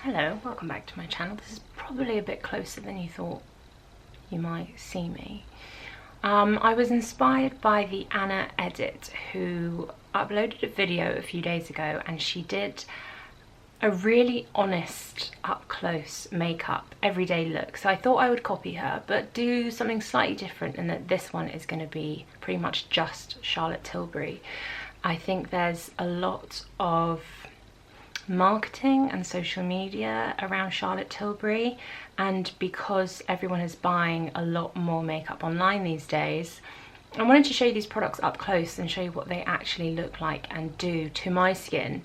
Hello, welcome back to my channel. This is probably a bit closer than you thought you might see me. I was inspired by the Anna Edit, who uploaded a video a few days ago, and she did a really honest up-close makeup everyday look. So I thought I would copy her but do something slightly different, in that this one is going to be pretty much just Charlotte Tilbury. I think there's a lot of marketing and social media around Charlotte Tilbury, and because everyone is buying a lot more makeup online these days, I wanted to show you these products up close and show you what they actually look like and do to my skin.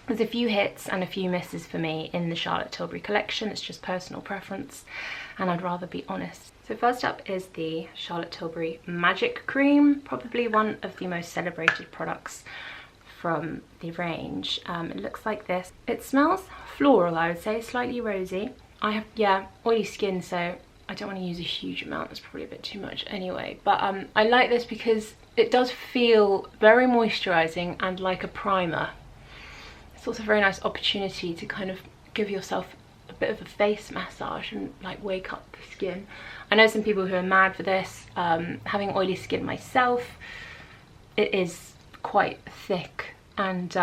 There's a few hits and a few misses for me in the Charlotte Tilbury collection. It's just personal preference and I'd rather be honest. So first up is the Charlotte Tilbury Magic Cream, probably one of the most celebrated products from the range. It looks like this. It smells floral, I would say, slightly rosy. I have, oily skin, so I don't want to use a huge amount. That's probably a bit too much anyway. But I like this because it does feel very moisturizing and like a primer. It's also a very nice opportunity to kind of give yourself a bit of a face massage and like wake up the skin. I know some people who are mad for this. Having oily skin myself, it is quite thick, and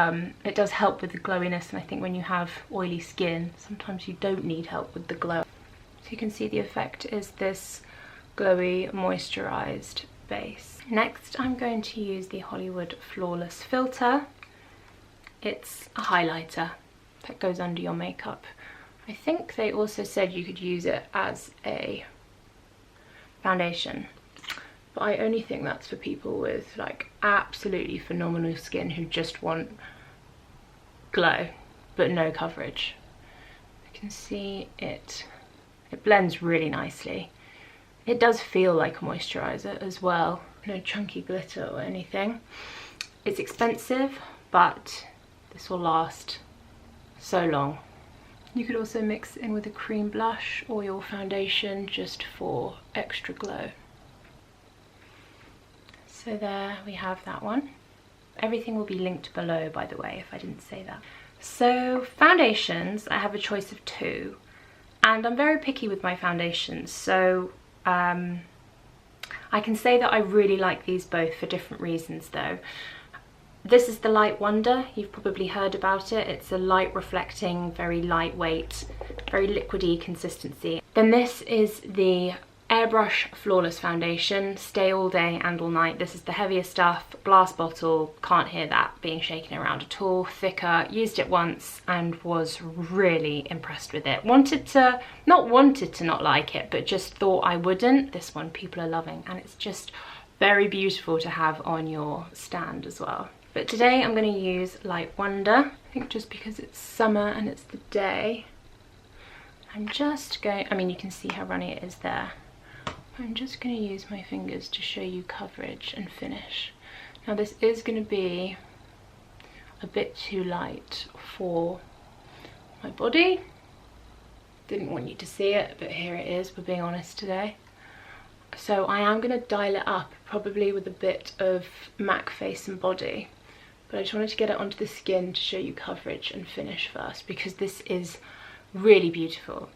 it does help with the glowiness, and I think when you have oily skin sometimes you don't need help with the glow. So you can see the effect is this glowy moisturized base. Next I'm going to use the Hollywood Flawless Filter. It's a highlighter that goes under your makeup. I think they also said you could use it as a foundation, but I only think that's for people with like absolutely phenomenal skin who just want glow but no coverage. You can see it blends really nicely. It does feel like a moisturizer as well. No chunky glitter or anything. It's expensive, but this will last so long. You could also mix it in with a cream blush or your foundation just for extra glow. So there we have that one. Everything will be linked below, by the way, if I didn't say that. So foundations, I have a choice of two, and I'm very picky with my foundations, so I can say that I really like these both for different reasons though. This is the Light Wonder. You've probably heard about it. It's a light reflecting, very lightweight, very liquidy consistency. Then this is the AIRBRUSH Flawless Foundation, stay all day and all night. This is the heavier stuff, glass bottle, can't hear that being shaken around at all, thicker. Used it once and was really impressed with it. Not wanted to not like it, but just thought I wouldn't. This one people are loving, and it's just very beautiful to have on your stand as well. But today I'm going to use Light Wonder. I think just because it's summer and it's the day, I'm just going, I mean you can see how runny it is there. I'm just going to use my fingers to show you coverage and finish. Now this is going to be a bit too light for my body. Didn't want you to see it, but here it is, we're being honest today. So I am going to dial it up, probably with a bit of MAC Face and Body. But I just wanted to get it onto the skin to show you coverage and finish first, because this is really beautiful.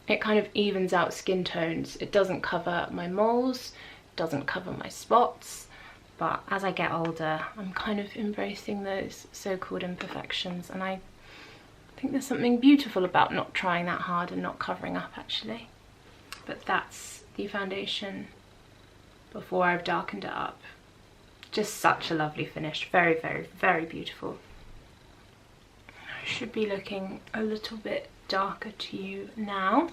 It kind of evens out skin tones. It doesn't cover my moles, doesn't cover my spots, but as I get older, I'm kind of embracing those so-called imperfections, and I think there's something beautiful about not trying that hard and not covering up actually. But that's the foundation before I've darkened it up. Just such a lovely finish, very, very, very beautiful. I should be looking a little bit darker to you now.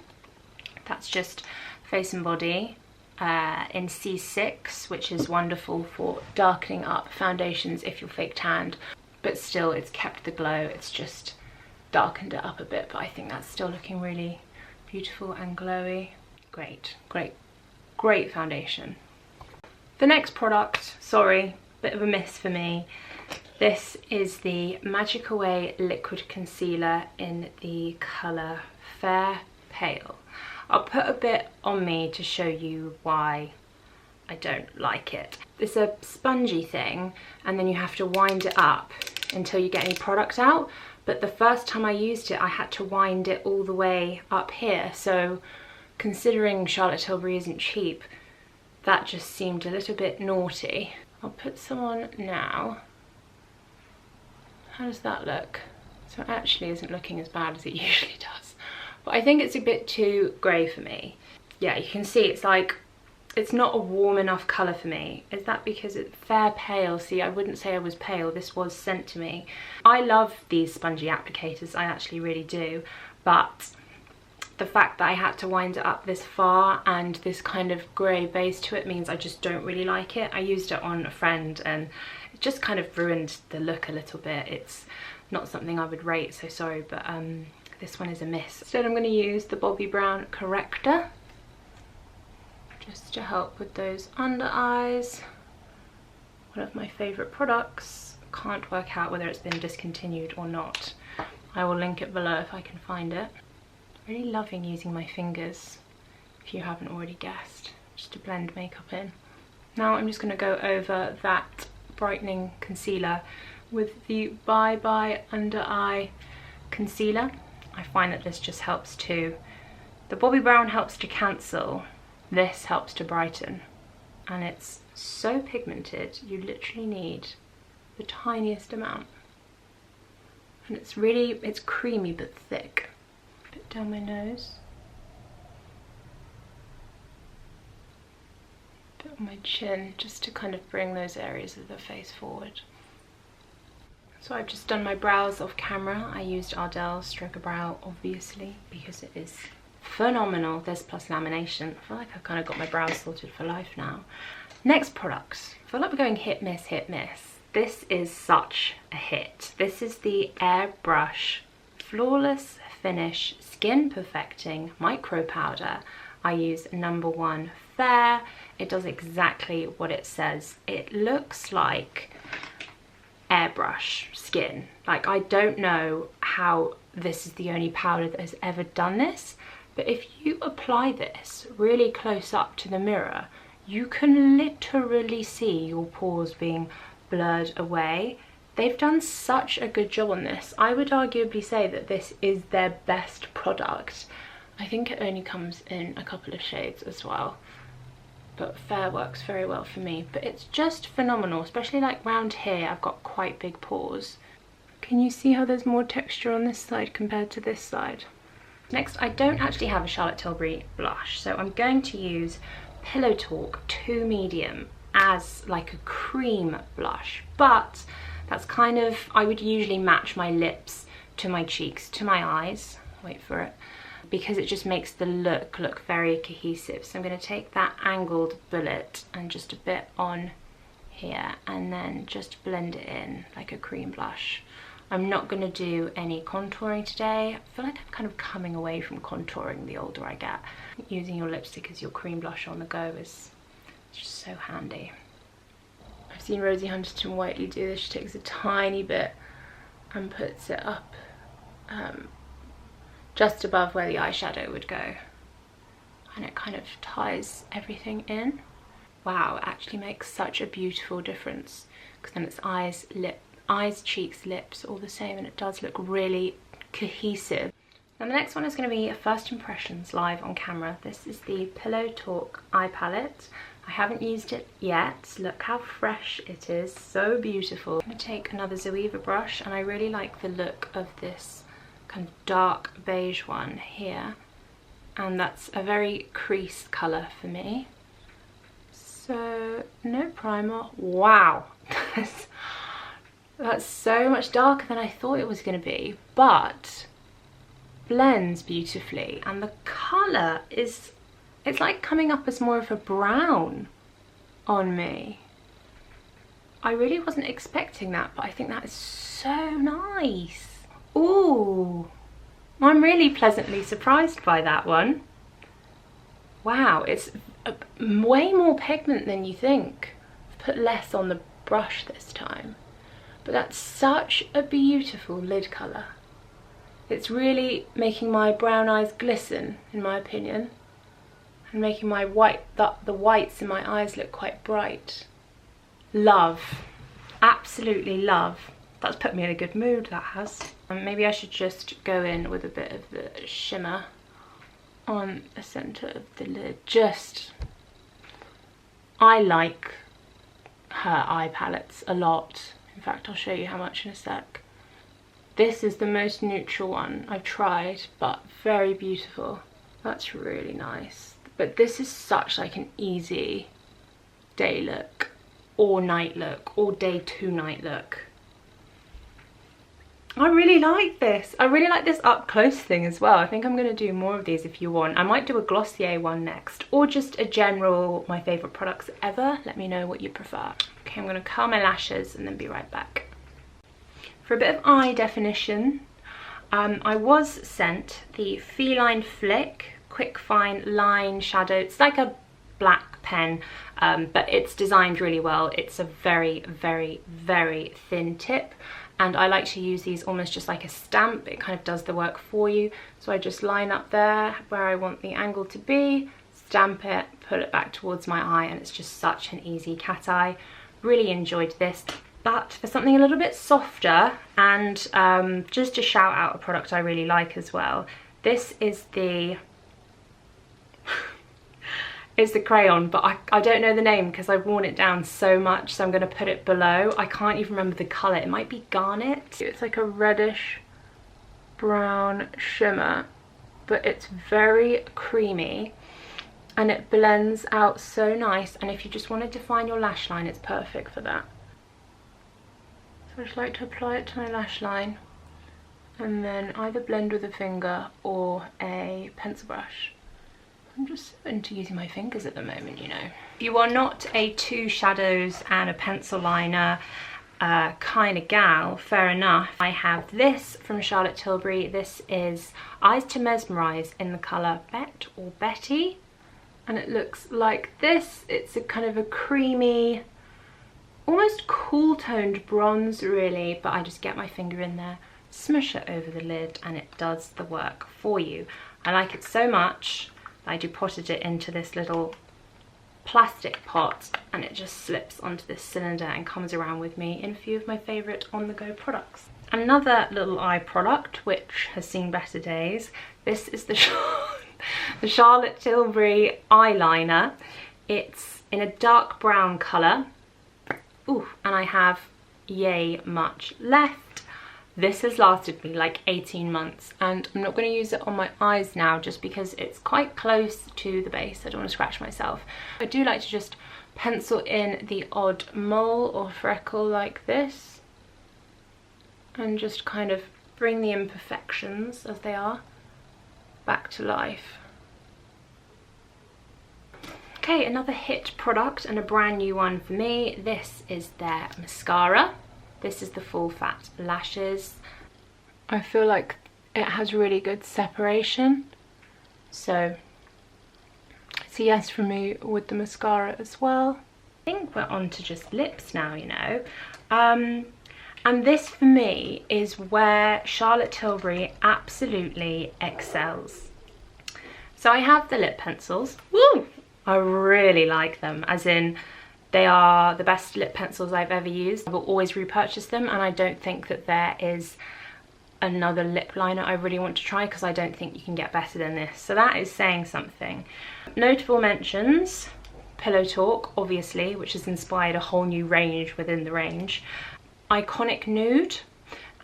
That's just Face and Body in C6, which is wonderful for darkening up foundations if you're fake tanned, but still it's kept the glow. It's just darkened it up a bit, but I think that's still looking really beautiful and glowy. Great, great, great foundation. The next product, sorry, bit of a miss for me. This is the Magic Away Liquid Concealer in the colour Fair Pale. I'll put a bit on me to show you why I don't like it. It's a spongy thing, and then you have to wind it up until you get any product out. but the first time I used it I had to wind it all the way up here, so considering Charlotte Tilbury isn't cheap, that just seemed a little bit naughty. I'll put some on now. How does that look? So it actually isn't looking as bad as it usually does, but I think it's a bit too grey for me. Yeah, you can see it's like, it's not a warm enough colour for me. Is that because it's fair pale? See, I wouldn't say I was pale, this was sent to me. I love these spongy applicators, I actually really do, but the fact that I had to wind it up this far and this kind of grey base to it means I just don't really like it. I used it on a friend and it just kind of ruined the look a little bit. It's not something I would rate, so sorry, but this one is a miss. Instead I'm going to use the Bobbi Brown Corrector just to help with those under eyes. One of my favourite products. Can't work out whether it's been discontinued or not. I will link it below if I can find it. Really loving using my fingers, if you haven't already guessed, just to blend makeup in. Now I'm just going to go over that brightening concealer with the Bye Bye Under Eye Concealer. I find that this just helps to, the Bobbi Brown helps to cancel, this helps to brighten, and it's so pigmented you literally need the tiniest amount, and it's really, it's creamy but thick. Bit down my nose, bit on my chin, just to kind of bring those areas of the face forward. So I've just done my brows off camera. I used Ardell's Stroker Brow, obviously, because it is phenomenal. This plus lamination. I feel like I've kind of got my brows sorted for life now. Next products. I feel like we're going hit, miss, hit, miss. This is such a hit. This is the AIRBRUSH Flawless Finish Skin Perfecting Micro Powder. I use #1 Fair. It does exactly what it says. It looks like airbrush skin. Like, I don't know how this is the only powder that has ever done this, but if you apply this really close up to the mirror, you can literally see your pores being blurred away. They've done such a good job on this. I would arguably say that this is their best product. I think it only comes in a couple of shades as well, but Fair works very well for me. But it's just phenomenal, especially like round here. I've got quite big pores. Can you see how there's more texture on this side compared to this side? Next, I don't actually have a Charlotte Tilbury blush, so I'm going to use Pillow Talk 2 Medium as like a cream blush, but that's kind of, I would usually match my lips to my cheeks, to my eyes, wait for it, because it just makes the look very cohesive. So I'm going to take that angled bullet and just a bit on here and then just blend it in like a cream blush. I'm not going to do any contouring today. I feel like I'm kind of coming away from contouring the older I get. Using your lipstick as your cream blush on the go is just so handy. I've seen Rosie Huntington-Whiteley do this. She takes a tiny bit and puts it up just above where the eyeshadow would go, and it kind of ties everything in. Wow, it actually makes such a beautiful difference, because then it's eyes, cheeks, lips, all the same, and it does look really cohesive. Now the next one is going to be First Impressions live on camera. This is the Pillow Talk eye palette. I haven't used it yet. Look how fresh it is, so beautiful. I'm going to take another ZOEVA brush, and I really like the look of this kind of dark beige one here, and that's a very creased colour for me. So no primer. Wow, that's so much darker than I thought it was going to be, but blends beautifully, and the colour is, it's like coming up as more of a brown on me. I really wasn't expecting that, but I think that is so nice. Ooh, I'm really pleasantly surprised by that one. Wow, it's way more pigment than you think. I've put less on the brush this time, but that's such a beautiful lid colour. It's really making my brown eyes glisten, in my opinion, and making my the whites in my eyes look quite bright. Love, absolutely love. That's put me in a good mood, that has. Maybe I should just go in with a bit of the shimmer on the centre of the lid. I like her eye palettes a lot. In fact, I'll show you how much in a sec. This is the most neutral one I've tried, but very beautiful. That's really nice. But this is such like an easy day look, or night look, or day to night look. I really like this. I really like this up close thing as well. I think I'm going to do more of these if you want. I might do a Glossier one next, or just a general my favourite products ever. Let me know what you prefer. Okay, I'm going to curl my lashes and then be right back. For a bit of eye definition, I was sent the Feline Flick Quick Fine Line Shadow. It's like a black pen, but it's designed really well. It's a very, very, very thin tip. And I like to use these almost just like a stamp. It kind of does the work for you. So I just line up there where I want the angle to be, stamp it, put it back towards my eye, and it's just such an easy cat eye. Really enjoyed this. But for something a little bit softer, and just to shout out a product I really like as well, this is the is the crayon, but I don't know the name because I've worn it down so much, so I'm going to put it below. I can't even remember the colour. It might be Garnet. It's like a reddish brown shimmer, but it's very creamy and it blends out so nice, and if you just want to define your lash line, it's perfect for that. So I just like to apply it to my lash line and then either blend with a finger or a pencil brush. I'm just into using my fingers at the moment, you know. If you are not a 2 shadows and a pencil liner kind of gal, fair enough. I have this from Charlotte Tilbury. This is Eyes to Mesmerise in the colour Bette or Betty. And it looks like this. It's a kind of a creamy, almost cool toned bronze really, but I just get my finger in there, smush it over the lid, and it does the work for you. I like it so much I deposited it into this little plastic pot, and it just slips onto this cylinder and comes around with me in a few of my favourite on-the-go products. Another little eye product which has seen better days. This is the Charlotte Tilbury eyeliner. It's in a dark brown colour. Ooh, and I have yay much left. This has lasted me like 18 months, and I'm not going to use it on my eyes now just because it's quite close to the base. I don't want to scratch myself. I do like to just pencil in the odd mole or freckle like this and just kind of bring the imperfections as they are back to life. Okay, another hit product and a brand new one for me. This is their mascara. This is the Full Fat Lashes. I feel like it has really good separation, so it's a yes from me with the mascara as well. I think we're on to just lips now, you know. And this for me is where Charlotte Tilbury absolutely excels. So I have the lip pencils. Woo! I really like them, as in they are the best lip pencils I've ever used. I will always repurchase them, and I don't think that there is another lip liner I really want to try, because I don't think you can get better than this. So that is saying something. Notable mentions: Pillow Talk, obviously, which has inspired a whole new range within the range. Iconic Nude,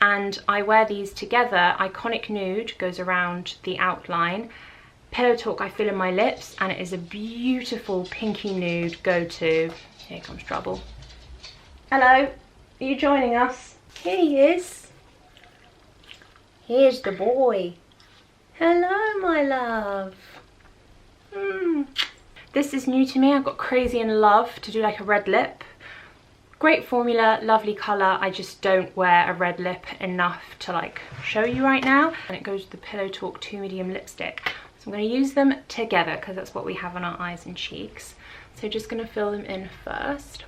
and I wear these together. Iconic Nude goes around the outline. Pillow Talk I fill in my lips, and it is a beautiful pinky nude go-to. Here comes trouble. Hello, are you joining us? Here he is. Here's the boy. Hello, my love. This is new to me. I've got crazy in love to do like a red lip. Great formula, lovely colour. I just don't wear a red lip enough to like show you right now. And it goes with the Pillow Talk 2 Medium Lipstick. So I'm going to use them together because that's what we have on our eyes and cheeks. So just going to fill them in first.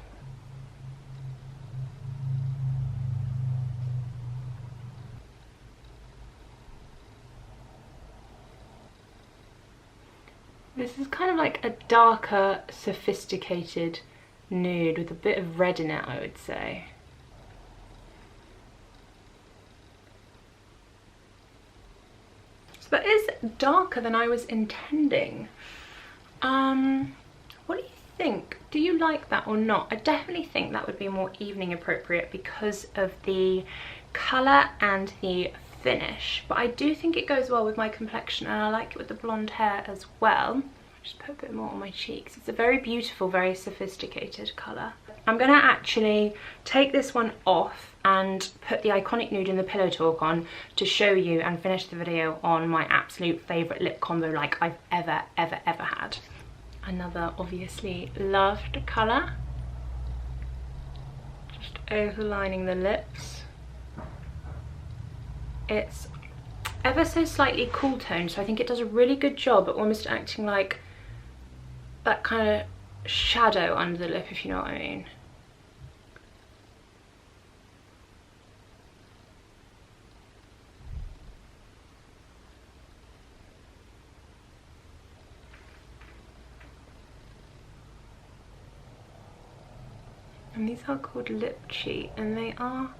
This is kind of like a darker, sophisticated nude with a bit of red in it, I would say. So that is darker than I was intending. What do you think? Do you like that or not? I definitely think that would be more evening appropriate because of the colour and the finish, but I do think it goes well with my complexion, and I like it with the blonde hair as well. Just put a bit more on my cheeks. It's a very beautiful, very sophisticated colour. I'm going to actually take this one off and put the Iconic Nude in the Pillow Talk on to show you and finish the video on my absolute favourite lip combo like I've ever had. Another obviously loved colour. Just overlining the lips. It's ever so slightly cool toned, so I think it does a really good job at almost acting like that kind of shadow under the lip, if you know what I mean. And these are called Lip Cheat, and they are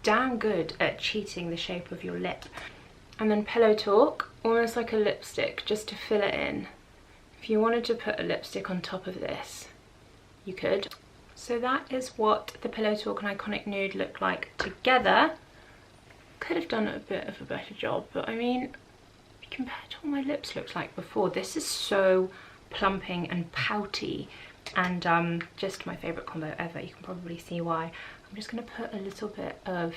damn good at cheating the shape of your lip. And then Pillow Talk, almost like a lipstick, just to fill it in. If you wanted to put a lipstick on top of this, you could. So that is what the Pillow Talk and Iconic Nude look like together. Could have done a bit of a better job, but I mean, compared to what my lips looked like before, this is so plumping and pouty, and just my favourite combo ever. You can probably see why. I'm just going to put a little bit of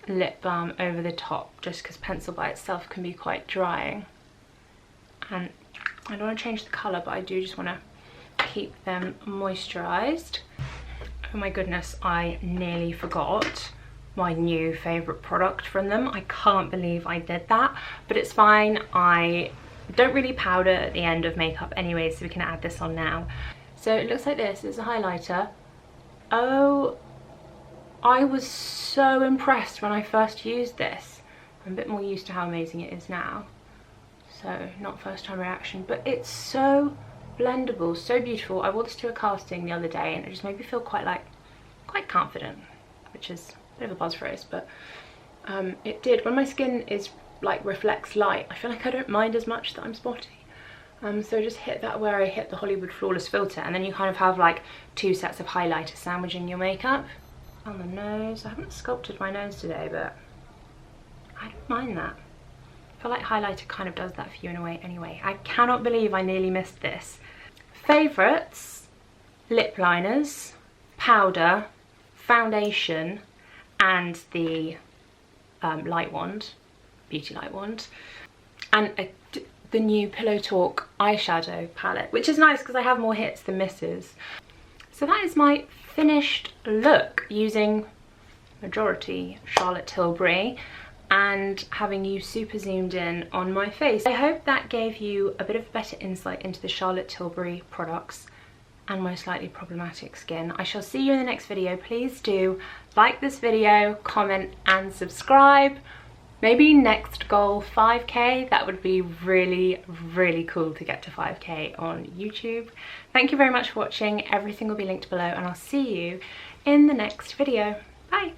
lip balm over the top, just because pencil by itself can be quite drying. And I don't want to change the colour, but I do just want to keep them moisturised. Oh my goodness, I nearly forgot my new favourite product from them. I can't believe I did that, but it's fine. I don't really powder at the end of makeup anyway, so we can add this on now. So it looks like this. It's a highlighter. Oh, I was so impressed when I first used this. I'm a bit more used to how amazing it is now, so not first time reaction, but it's so blendable, so beautiful. I wore this to a casting the other day and it just made me feel quite confident, which is a bit of a buzz phrase, but it did. When my skin is like reflects light, I feel like I don't mind as much that I'm spotty. So just hit that where I hit the Hollywood Flawless filter, and then you kind of have like two sets of highlighter sandwiching your makeup. On the nose, I haven't sculpted my nose today, but I don't mind that. I feel like highlighter kind of does that for you in a way anyway. I cannot believe I nearly missed this. Favourites: lip liners, powder, foundation, and the light wand, beauty light wand, and the new Pillow Talk eyeshadow palette, which is nice because I have more hits than misses. So that is my finished look using majority Charlotte Tilbury and having you super zoomed in on my face. I hope that gave you a bit of better insight into the Charlotte Tilbury products and my slightly problematic skin. I shall see you in the next video. Please do like this video, comment and subscribe. Maybe next goal 5k. That would be really cool to get to 5k on YouTube. Thank you very much for watching. Everything will be linked below and I'll see you in the next video. Bye.